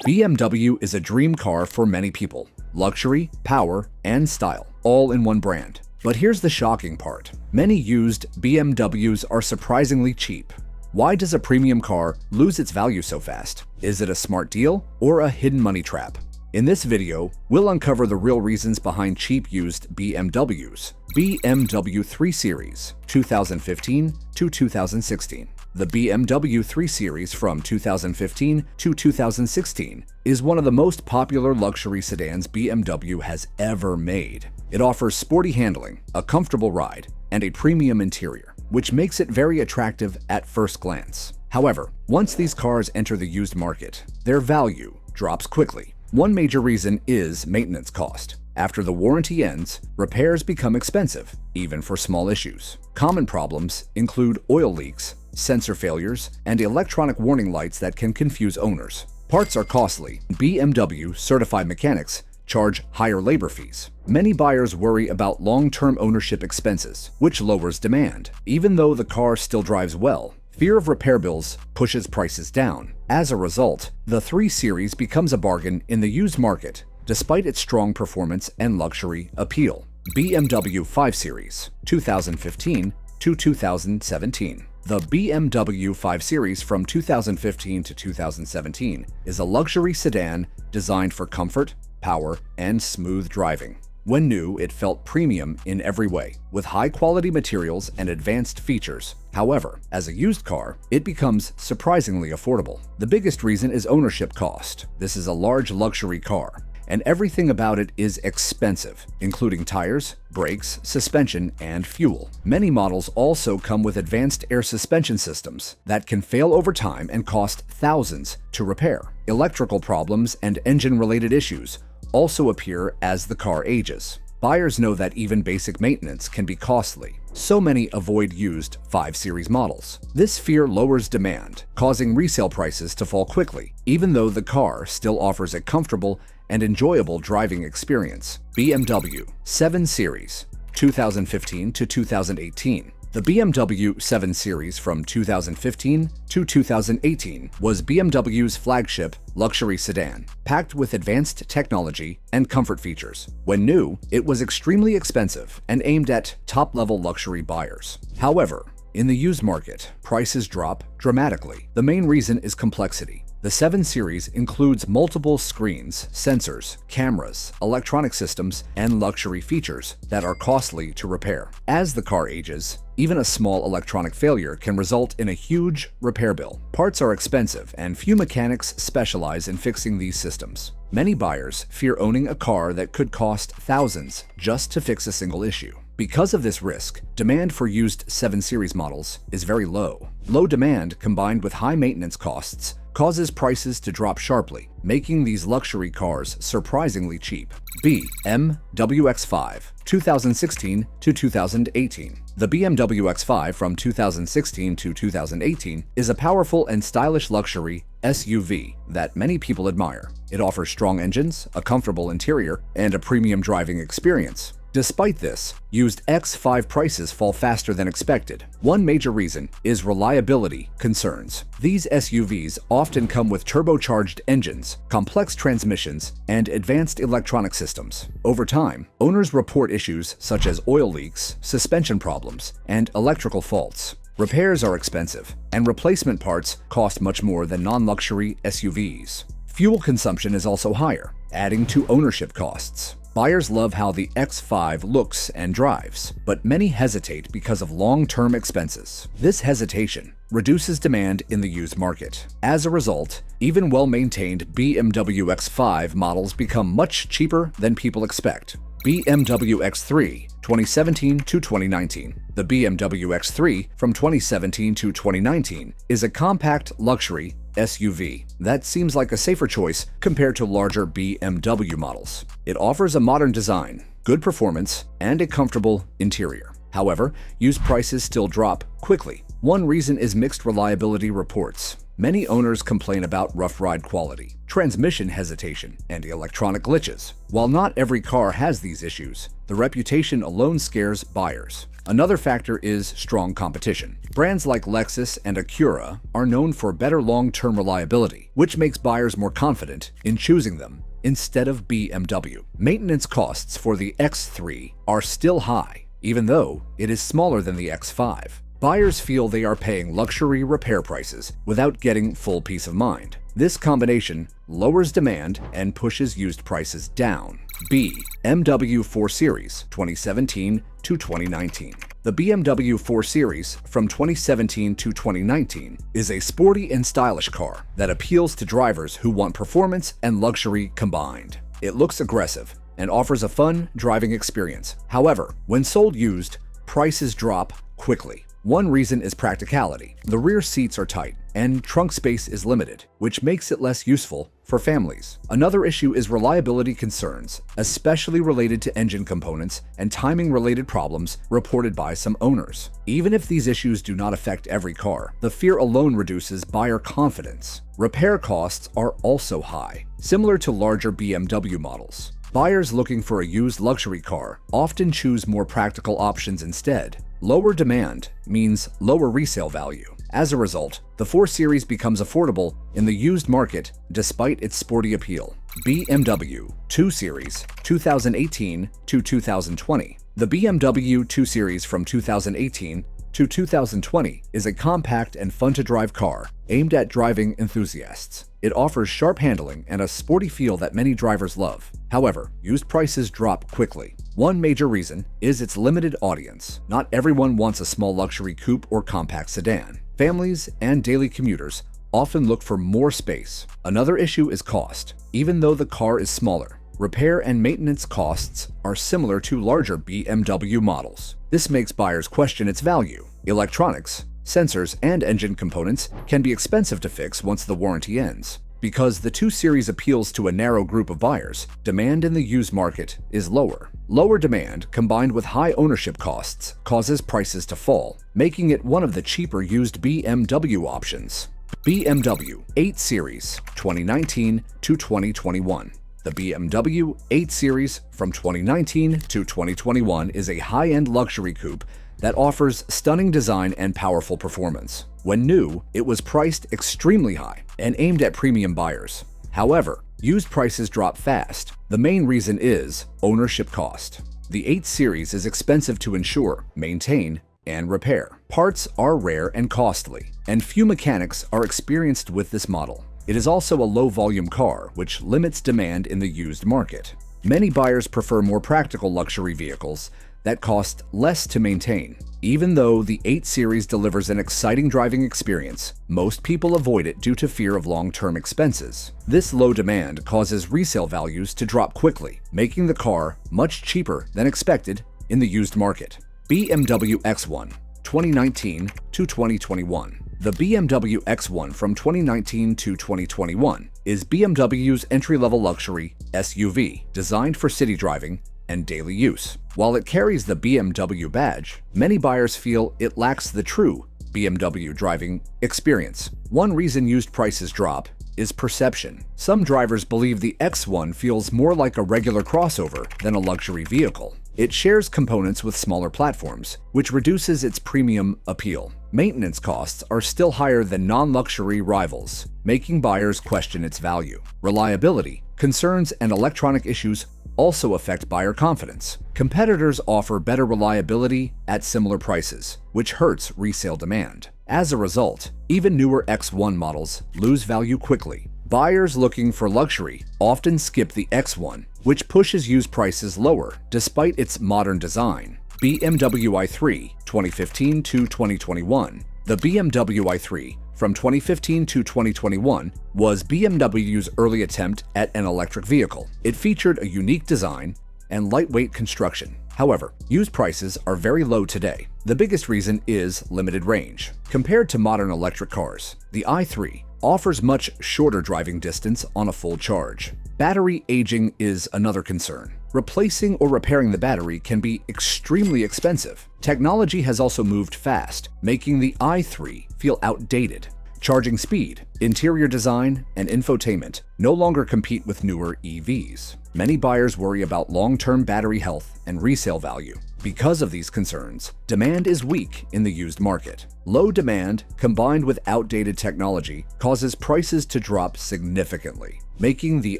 BMW is a dream car for many people. Luxury, power, and style, all in one brand. But here's the shocking part. Many used BMWs are surprisingly cheap. Why does a premium car lose its value so fast? Is it a smart deal or a hidden money trap? In this video, we'll uncover the real reasons behind cheap used BMWs. BMW 3 Series, 2015 to 2016. The BMW 3 Series from 2015 to 2016 is one of the most popular luxury sedans BMW has ever made. It offers sporty handling, a comfortable ride, and a premium interior, which makes it very attractive at first glance. However, once these cars enter the used market, their value drops quickly. One major reason is maintenance cost. After the warranty ends, repairs become expensive, even for small issues. Common problems include oil leaks, sensor failures, and electronic warning lights that can confuse owners. Parts are costly. BMW certified mechanics charge higher labor fees. Many buyers worry about long-term ownership expenses, which lowers demand. Even though the car still drives well, fear of repair bills pushes prices down. As a result, the 3 Series becomes a bargain in the used market, despite its strong performance and luxury appeal. BMW 5 Series, 2015 to 2017. The BMW 5 Series from 2015 to 2017 is a luxury sedan designed for comfort, power, and smooth driving. When new, it felt premium in every way, with high-quality materials and advanced features. However, as a used car, it becomes surprisingly affordable. The biggest reason is ownership cost. This is a large luxury car, and everything about it is expensive, including tires, brakes, suspension, and fuel. Many models also come with advanced air suspension systems that can fail over time and cost thousands to repair. Electrical problems and engine-related issues also appear as the car ages. Buyers know that even basic maintenance can be costly, so many avoid used 5 Series models. This fear lowers demand, causing resale prices to fall quickly, even though the car still offers a comfortable and enjoyable driving experience. BMW 7 Series, 2015 to 2018. The BMW 7 Series from 2015 to 2018 was BMW's flagship luxury sedan, packed with advanced technology and comfort features. When new, it was extremely expensive and aimed at top-level luxury buyers. However, in the used market, prices drop dramatically. The main reason is complexity. The 7 Series includes multiple screens, sensors, cameras, electronic systems, and luxury features that are costly to repair. As the car ages, even a small electronic failure can result in a huge repair bill. Parts are expensive, and few mechanics specialize in fixing these systems. Many buyers fear owning a car that could cost thousands just to fix a single issue. Because of this risk, demand for used 7 Series models is very low. Low demand combined with high maintenance costs causes prices to drop sharply, making these luxury cars surprisingly cheap. BMW X5, 2016 to 2018. The BMW X5 from 2016 to 2018 is a powerful and stylish luxury SUV that many people admire. It offers strong engines, a comfortable interior, and a premium driving experience. Despite this, used X5 prices fall faster than expected. One major reason is reliability concerns. These SUVs often come with turbocharged engines, complex transmissions, and advanced electronic systems. Over time, owners report issues such as oil leaks, suspension problems, and electrical faults. Repairs are expensive, and replacement parts cost much more than non-luxury SUVs. Fuel consumption is also higher, adding to ownership costs. Buyers love how the X5 looks and drives, but many hesitate because of long-term expenses. This hesitation reduces demand in the used market. As a result, even well-maintained BMW X5 models become much cheaper than people expect. BMW X3, 2017 to 2019. The BMW X3 from 2017 to 2019 is a compact luxury SUV that seems like a safer choice compared to larger BMW models. It offers a modern design, good performance, and a comfortable interior. However, used prices still drop quickly. One reason is mixed reliability reports. Many owners complain about rough ride quality, transmission hesitation, and electronic glitches. While not every car has these issues, the reputation alone scares buyers. Another factor is strong competition. Brands like Lexus and Acura are known for better long-term reliability, which makes buyers more confident in choosing them instead of BMW. Maintenance costs for the X3 are still high, even though it is smaller than the X5. Buyers feel they are paying luxury repair prices without getting full peace of mind. This combination lowers demand and pushes used prices down. BMW 4 Series 2017 to 2019. The BMW 4 Series from 2017 to 2019 is a sporty and stylish car that appeals to drivers who want performance and luxury combined. It looks aggressive and offers a fun driving experience. However, when sold used, prices drop quickly. One reason is practicality. The rear seats are tight and trunk space is limited, which makes it less useful for families. Another issue is reliability concerns, especially related to engine components and timing-related problems reported by some owners. Even if these issues do not affect every car, the fear alone reduces buyer confidence. Repair costs are also high, similar to larger BMW models. Buyers looking for a used luxury car often choose more practical options instead. Lower demand means lower resale value. As a result, the 4 Series becomes affordable in the used market despite its sporty appeal. BMW 2 Series 2018 to 2020. The BMW 2 Series from 2018 to 2020 is a compact and fun-to-drive car aimed at driving enthusiasts. It offers sharp handling and a sporty feel that many drivers love. However, used prices drop quickly. One major reason is its limited audience. Not everyone wants a small luxury coupe or compact sedan. Families and daily commuters often look for more space. Another issue is cost. Even though the car is smaller, repair and maintenance costs are similar to larger BMW models. This makes buyers question its value. Electronics, sensors, and engine components can be expensive to fix once the warranty ends. Because the 2 Series appeals to a narrow group of buyers, demand in the used market is lower. Lower demand combined with high ownership costs causes prices to fall, making it one of the cheaper used BMW options. BMW 8 Series 2019 to 2021. The BMW 8 Series from 2019 to 2021 is a high-end luxury coupe that offers stunning design and powerful performance. When new, it was priced extremely high and aimed at premium buyers. However, used prices drop fast. The main reason is ownership cost. The 8 Series is expensive to insure, maintain, and repair. Parts are rare and costly, and few mechanics are experienced with this model. It is also a low-volume car, which limits demand in the used market. Many buyers prefer more practical luxury vehicles that cost less to maintain. Even though the 8 Series delivers an exciting driving experience, most people avoid it due to fear of long-term expenses. This low demand causes resale values to drop quickly, making the car much cheaper than expected in the used market. BMW X1 2019 to 2021. The BMW X1 from 2019 to 2021 is BMW's entry-level luxury SUV designed for city driving and daily use. While it carries the BMW badge, many buyers feel it lacks the true BMW driving experience. One reason used prices drop is perception. Some drivers believe the X1 feels more like a regular crossover than a luxury vehicle. It shares components with smaller platforms, which reduces its premium appeal. Maintenance costs are still higher than non-luxury rivals, making buyers question its value. Reliability, concerns, and electronic issues also affect buyer confidence. Competitors offer better reliability at similar prices, which hurts resale demand. As a result, even newer X1 models lose value quickly. Buyers looking for luxury often skip the X1, which pushes used prices lower despite its modern design. BMW i3 2015 to 2021. The BMW i3 from 2015 to 2021 was BMW's early attempt at an electric vehicle. It featured a unique design and lightweight construction. However, used prices are very low today. The biggest reason is limited range. Compared to modern electric cars, the i3 offers much shorter driving distance on a full charge. Battery aging is another concern. Replacing or repairing the battery can be extremely expensive. Technology has also moved fast, making the i3 feel outdated. Charging speed, interior design, and infotainment no longer compete with newer EVs. Many buyers worry about long-term battery health and resale value. Because of these concerns, demand is weak in the used market. Low demand, combined with outdated technology, causes prices to drop significantly, making the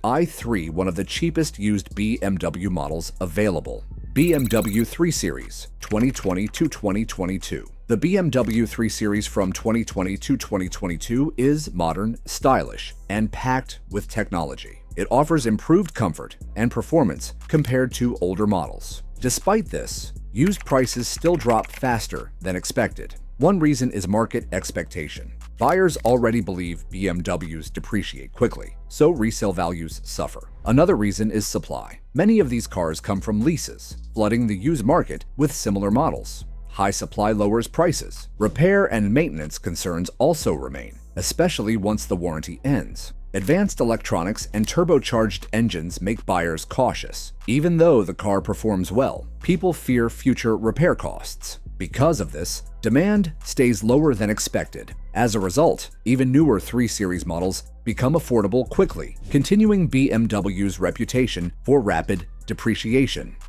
i3 one of the cheapest used BMW models available. BMW 3 Series, 2020 to 2022. The BMW 3 Series from 2020 to 2022 is modern, stylish, and packed with technology. It offers improved comfort and performance compared to older models. Despite this, used prices still drop faster than expected. One reason is market expectation. Buyers already believe BMWs depreciate quickly, so resale values suffer. Another reason is supply. Many of these cars come from leases, flooding the used market with similar models. High supply lowers prices. Repair and maintenance concerns also remain, especially once the warranty ends. Advanced electronics and turbocharged engines make buyers cautious. Even though the car performs well, people fear future repair costs. Because of this, demand stays lower than expected. As a result, even newer 3 Series models become affordable quickly, continuing BMW's reputation for rapid depreciation.